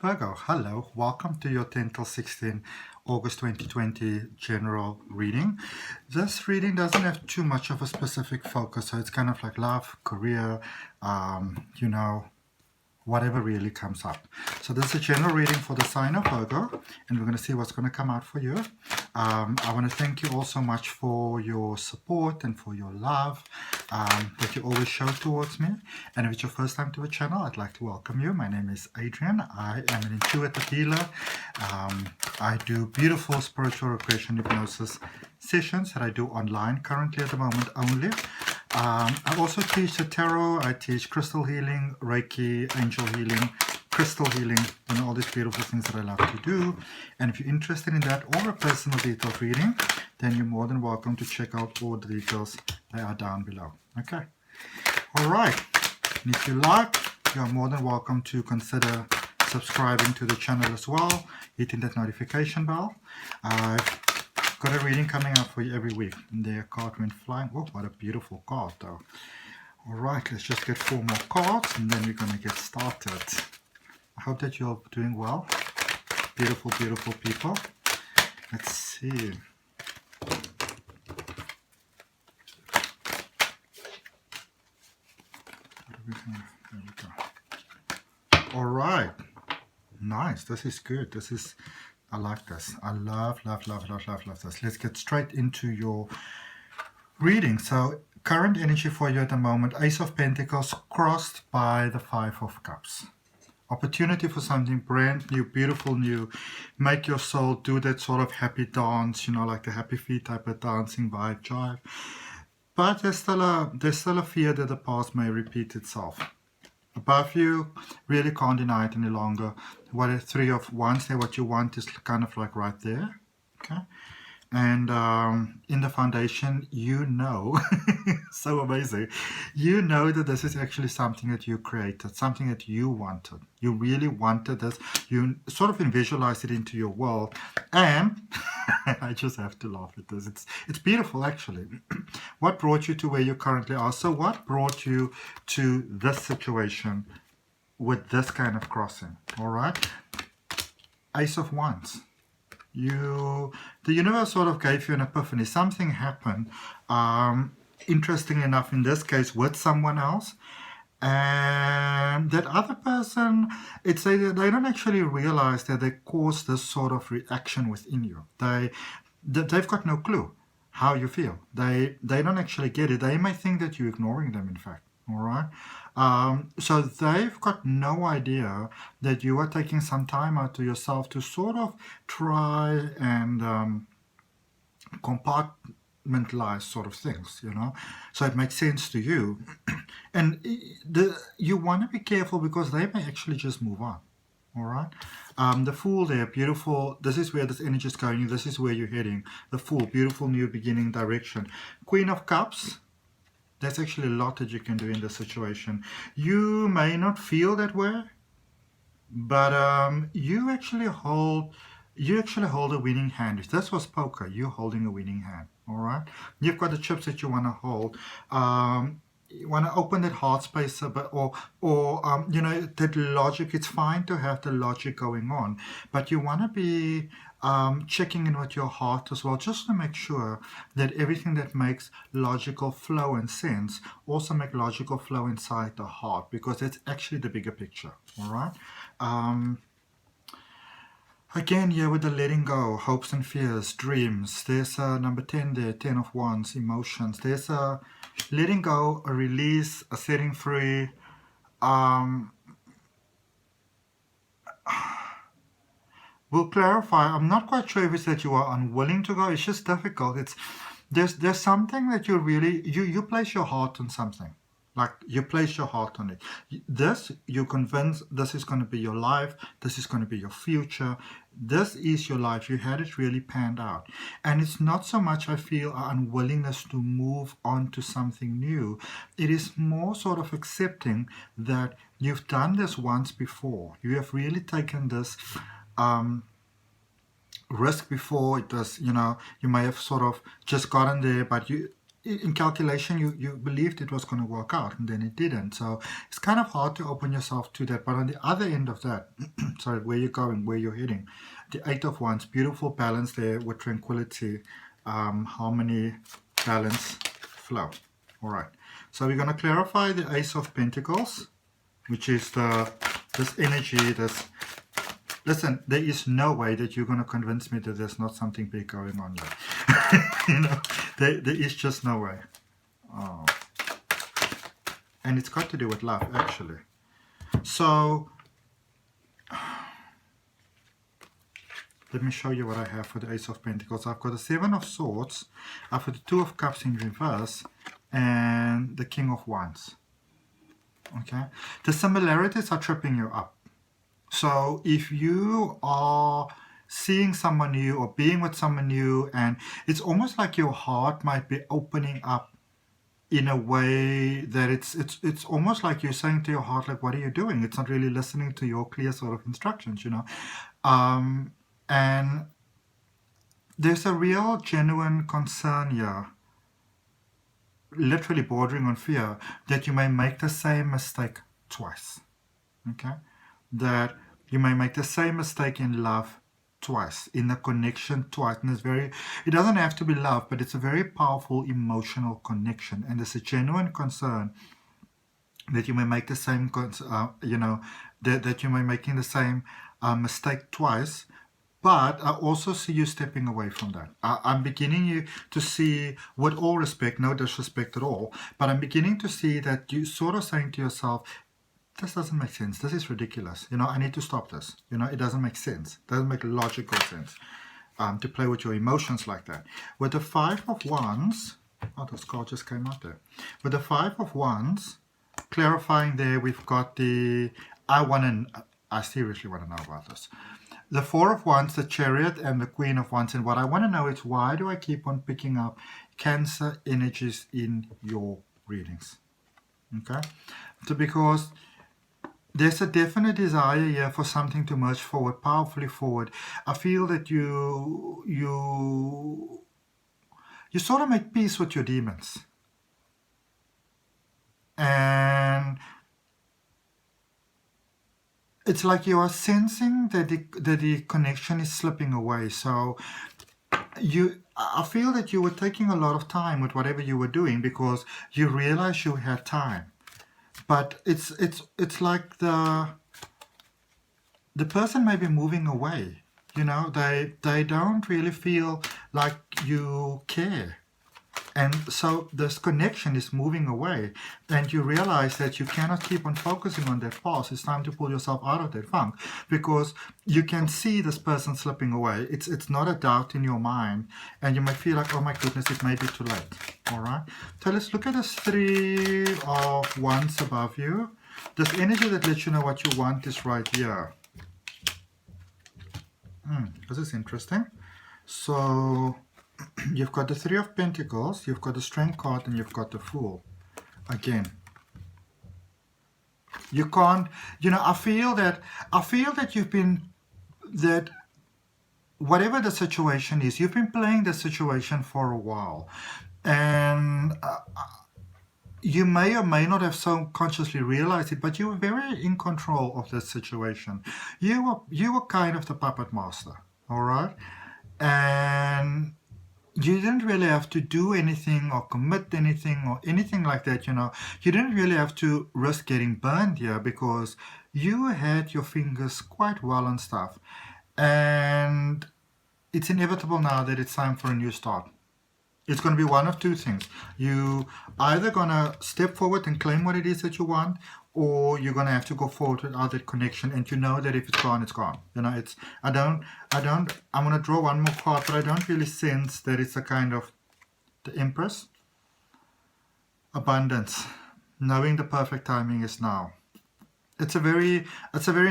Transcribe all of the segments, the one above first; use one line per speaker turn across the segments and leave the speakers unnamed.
Virgo, hello, welcome to your 10 till 16 August 2020 general reading. This reading doesn't have too much of a specific focus, so it's kind of like love, career, whatever really comes up. So this is a general reading for the sign of Virgo, and we're going to see what's going to come out for you. I want to thank you all so much for your support and for your love that you always show towards me. And if it's your first time to the channel, I'd like to welcome you. My name is Adrian. I am an intuitive healer. I do beautiful spiritual regression hypnosis sessions that I do online currently at the moment only. I also teach the tarot. I teach crystal healing, Reiki, angel healing, crystal healing, and all these beautiful things that I love to do. And if you're interested in that or a personal detailed reading, then you're more than welcome to check out all the details. They are down below. Okay. All right. And if you like, you're more than welcome to consider subscribing to the channel as well, hitting that notification bell. I've got a reading coming up for you every week. And their card went flying. Oh, what a beautiful card though. All right, let's just get 4 more cards and then we're going to get started. I hope that you're doing well. Beautiful, beautiful people. Let's see. What do we have? There we go. All right. Nice. This is good. I like this. I love this. Let's get straight into your reading. So current energy for you at the moment, Ace of Pentacles crossed by the 5 of Cups. Opportunity for something brand new, beautiful new. Make your soul do that sort of happy dance, like the happy feet type of dancing vibe, jive. But there's still a fear that the past may repeat itself. Above you, really can't deny it any longer. What a 3 of Wands there, what you want is kind of like right there. Okay. And in the foundation, so amazing, that this is actually something that you created, something that you wanted. You really wanted this. You sort of visualized it into your world. And I just have to laugh at this. It's beautiful, actually. What brought you to where you currently are? So what brought you to this situation with this kind of crossing? All right. Ace of Wands. The universe sort of gave you an epiphany. Something happened, interestingly enough, in this case, with someone else. And that other person, it's like they don't actually realize that they caused this sort of reaction within you. They've got no clue how you feel. They don't actually get it. They may think that you're ignoring them, in fact. All right. So they've got no idea that you are taking some time out to yourself to sort of try and compartmentalize sort of things, so it makes sense to you. And you want to be careful because they may actually just move on. All right. The Fool there, beautiful. This is where this energy is going. This is where you're heading. The Fool, beautiful new beginning direction. Queen of Cups. There's actually a lot that you can do in this situation. You may not feel that way, but you actually hold a winning hand. If this was poker, you're holding a winning hand. All right. You've got the chips that you want to hold. You want to open that heart space a bit, or that logic. It's fine to have the logic going on, but you want to be checking in with your heart as well, just to make sure that everything that makes logical flow and sense also make logical flow inside the heart, because it's actually the bigger picture. All right. Again, here with the letting go, hopes and fears, dreams. There's a number 10 there, 10 of Wands, emotions. There's a letting go, a release, a setting free. We'll clarify. I'm not quite sure if it's that you are unwilling to go. It's just difficult. There's something that you really, you place your heart on something. Like you place your heart on it. You're convinced this is going to be your life. This is going to be your future. This is your life. You had it really panned out. And it's not so much, I feel, an unwillingness to move on to something new. It is more sort of accepting that you've done this once before. You have really taken this risk before. It was, you may have sort of just gotten there, but in calculation you believed it was going to work out, and then it didn't. So it's kind of hard to open yourself to that. But on the other end of that, sorry, where you're going, where you're heading, the Eight of Wands, beautiful balance there with tranquility, harmony, balance, flow. All right, so we're going to clarify the Ace of Pentacles, which is this energy, this. Listen, there is no way that you're going to convince me that there's not something big going on here. You know, there is just no way. Oh. And it's got to do with love, actually. So, let me show you what I have for the Ace of Pentacles. I've got the Seven of Swords, I've got the Two of Cups in reverse, and the King of Wands. Okay? The similarities are tripping you up. So if you are seeing someone new or being with someone new, and it's almost like your heart might be opening up in a way that it's almost like you're saying to your heart, like, what are you doing? It's not really listening to your clear sort of instructions, you know. And there's a real genuine concern here, literally bordering on fear, that you may make the same mistake twice. Okay? That you may make the same mistake in love twice, in the connection twice. And it doesn't have to be love, but it's a very powerful emotional connection. And there's a genuine concern that you may make the same, you know, that you may be making the same mistake twice. But I also see you stepping away from that. I'm beginning to see, with all respect, no disrespect at all, but I'm beginning to see that you sort of saying to yourself, this doesn't make sense. This is ridiculous. You know, I need to stop this. You know, it doesn't make sense. It doesn't make logical sense to play with your emotions like that. With the Five of Wands, oh, this card just came out there. With the Five of Wands, clarifying there, we've got the, I seriously want to know about this. The Four of Wands, the Chariot, and the Queen of Wands. And what I want to know is, why do I keep on picking up Cancer energies in your readings? Okay? So because there's a definite desire here for something to merge forward, powerfully forward. I feel that you sort of make peace with your demons. And it's like you are sensing that the connection is slipping away. So I feel that you were taking a lot of time with whatever you were doing because you realized you had time. But it's like the person may be moving away. You know, they don't really feel like you care. And so this connection is moving away, and you realize that you cannot keep on focusing on that past. It's time to pull yourself out of that funk, because you can see this person slipping away. It's not a doubt in your mind, and you might feel like, oh my goodness, it may be too late. All right. So let's look at this Three of Wands above you. This energy that lets you know what you want is right here. This is interesting. So you've got the Three of Pentacles, you've got the Strength card, and you've got the Fool. Again, you can't, you know, I feel that you've been, that whatever the situation is, you've been playing the situation for a while, and you may or may not have so consciously realized it, but you were very in control of the situation. You were kind of the puppet master, all right? And you didn't really have to do anything or commit anything or anything like that, you know. You didn't really have to risk getting burned here because you had your fingers quite well on stuff. And it's inevitable now that it's time for a new start. It's going to be one of two things. You either going to step forward and claim what it is that you want, or you're going to have to go forward without that connection, and you know that if it's gone, it's gone. You know, I'm going to draw one more card, but I don't really sense that it's a kind of the Empress. Abundance. Knowing the perfect timing is now. It's a very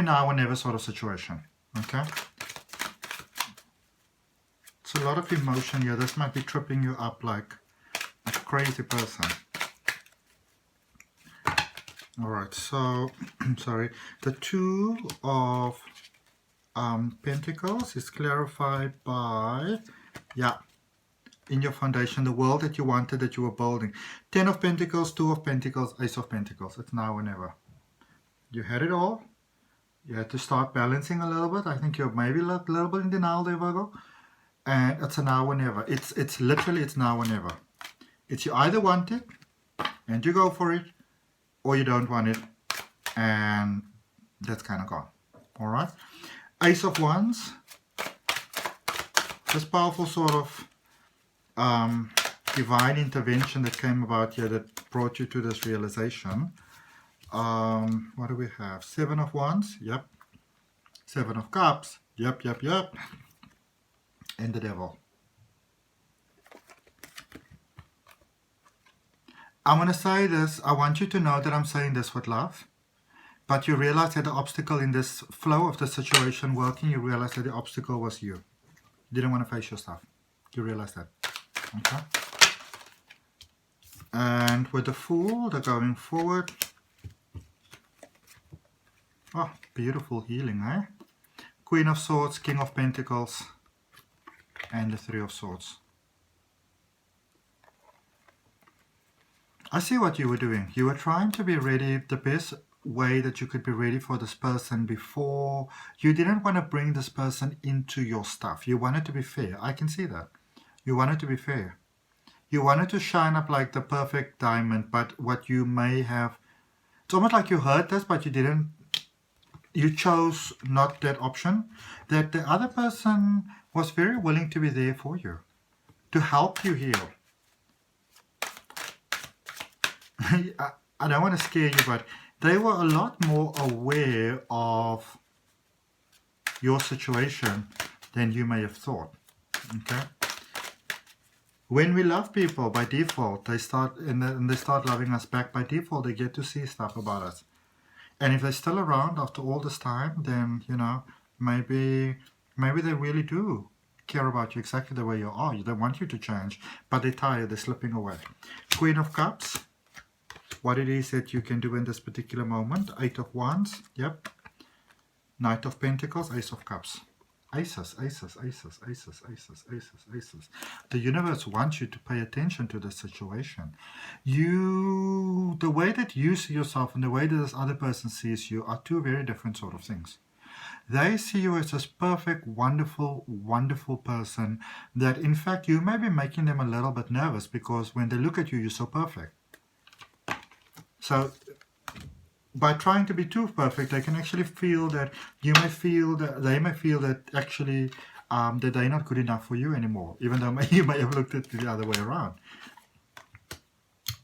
now or never sort of situation. Okay? It's a lot of emotion here. This might be tripping you up like a crazy person. Alright, so, sorry, the Two of Pentacles is clarified by, yeah, in your foundation, the world that you wanted, that you were building. 10 of Pentacles, 2 of Pentacles, Ace of Pentacles. It's now or never. You had it all. You had to start balancing a little bit. I think you're maybe a little bit in denial there, Virgo. And it's a now or never. It's literally, it's now or never. It's you either want it and you go for it, or you don't want it and that's kind of gone. All right. Ace of Wands. This powerful sort of divine intervention that came about here that brought you to this realization. What do we have? 7 of Wands. Yep. 7 of Cups. Yep. And the Devil. I'm going to say this. I want you to know that I'm saying this with love. But you realize that the obstacle in this flow of the situation working, you realize that the obstacle was you. You didn't want to face your stuff. You realize that. Okay? And with the Fool, they're going forward. Oh, beautiful healing, eh? Queen of Swords, King of Pentacles, and the 3 of Swords. I see what you were doing. You were trying to be ready the best way that you could be ready for this person before. You didn't want to bring this person into your stuff. You wanted to be fair. I can see that. You wanted to be fair. You wanted to shine up like the perfect diamond, but what you may have, it's almost like you heard this, but you didn't, you chose not that option, that the other person was very willing to be there for you, to help you heal. I don't want to scare you, but they were a lot more aware of your situation than you may have thought. Okay? When we love people by default, they start and they start loving us back by default. They get to see stuff about us. And if they're still around after all this time, then, you know, maybe they really do care about you exactly the way you are. They want you to change, but they're tired. They're slipping away. Queen of Cups. What it is that you can do in this particular moment. 8 of Wands. Yep. Knight of Pentacles. Ace of Cups. Aces. The universe wants you to pay attention to the situation. The way that you see yourself and the way that this other person sees you are two very different sort of things. They see you as this perfect, wonderful, wonderful person that in fact you may be making them a little bit nervous because when they look at you, you're so perfect. So by trying to be too perfect, they can actually feel that they may feel that actually that they're not good enough for you anymore, even though you may have looked at it the other way around.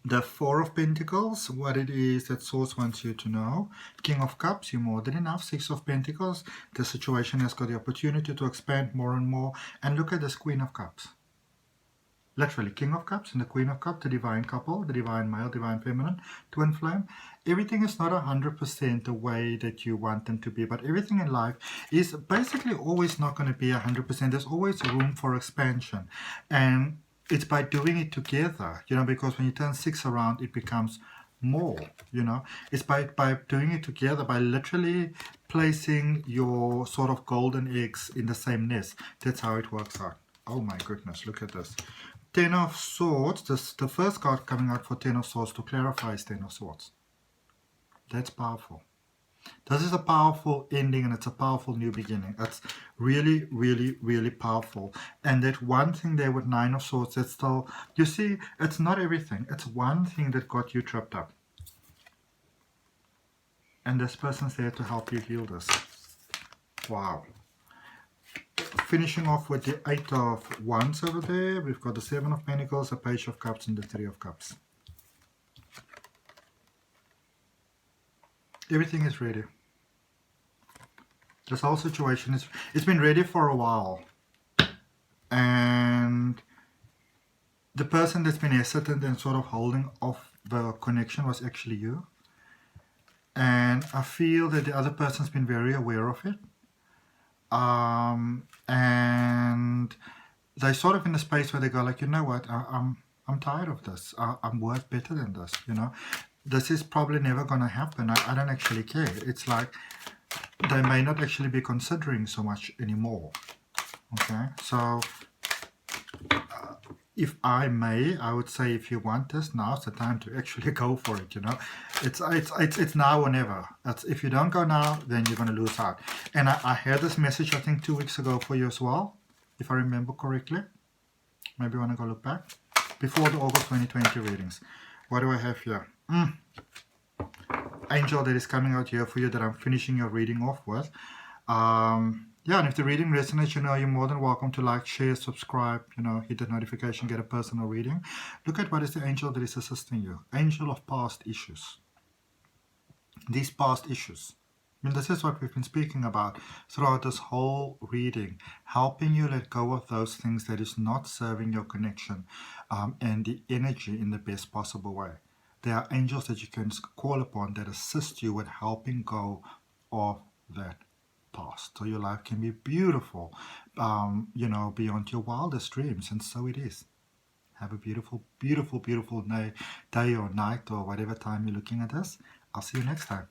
The 4 of Pentacles, what it is that Source wants you to know. King of Cups, you're more than enough. 6 of Pentacles, the situation has got the opportunity to expand more and more. And look at this Queen of Cups. Literally, King of Cups and the Queen of Cups, the divine couple, the divine male, divine feminine, twin flame. Everything is not 100% the way that you want them to be, but everything in life is basically always not going to be 100%. There's always room for expansion. And it's by doing it together, you know, because when you turn 6 around, it becomes more, you know. It's by doing it together, by literally placing your sort of golden eggs in the same nest. That's how it works out. Oh my goodness, look at this. 10 of Swords, the first card coming out for 10 of Swords to clarify is 10 of Swords. That's powerful. This is a powerful ending and it's a powerful new beginning. It's really, really, really powerful. And that one thing there with 9 of Swords, it's still, you see, it's not everything. It's one thing that got you tripped up. And this person's there to help you heal this. Wow. Finishing off with the 8 of Wands over there, we've got the 7 of Pentacles, the Page of Cups, and the 3 of Cups. Everything is ready. This whole situation it's been ready for a while. And the person that's been hesitant and sort of holding off the connection was actually you. And I feel that the other person's been very aware of it. And they're sort of in a space where they go like, you know what, I'm tired of this. I'm worth better than this, you know. This is probably never going to happen. I don't actually care. It's like they may not actually be considering so much anymore. Okay, so if I may, I would say if you want this, now's the time to actually go for it, you know. It's now or never. If you don't go now, then you're going to lose out. And I had this message, I think 2 weeks ago for you as well, if I remember correctly. Maybe you want to go look back. Before the August 2020 readings. What do I have here? Angel that is coming out here for you that I'm finishing your reading off with. Yeah, and if the reading resonates, you know, you're more than welcome to like, share, subscribe, you know, hit the notification, get a personal reading. Look at what is the angel that is assisting you. Angel of past issues. These past issues. I mean, this is what we've been speaking about throughout this whole reading, helping you let go of those things that is not serving your connection and the energy in the best possible way. There are angels that you can call upon that assist you with helping go of that past. So your life can be beautiful, you know, beyond your wildest dreams, and so it is. Have a beautiful, beautiful, beautiful day or night or whatever time you're looking at this. I'll see you next time.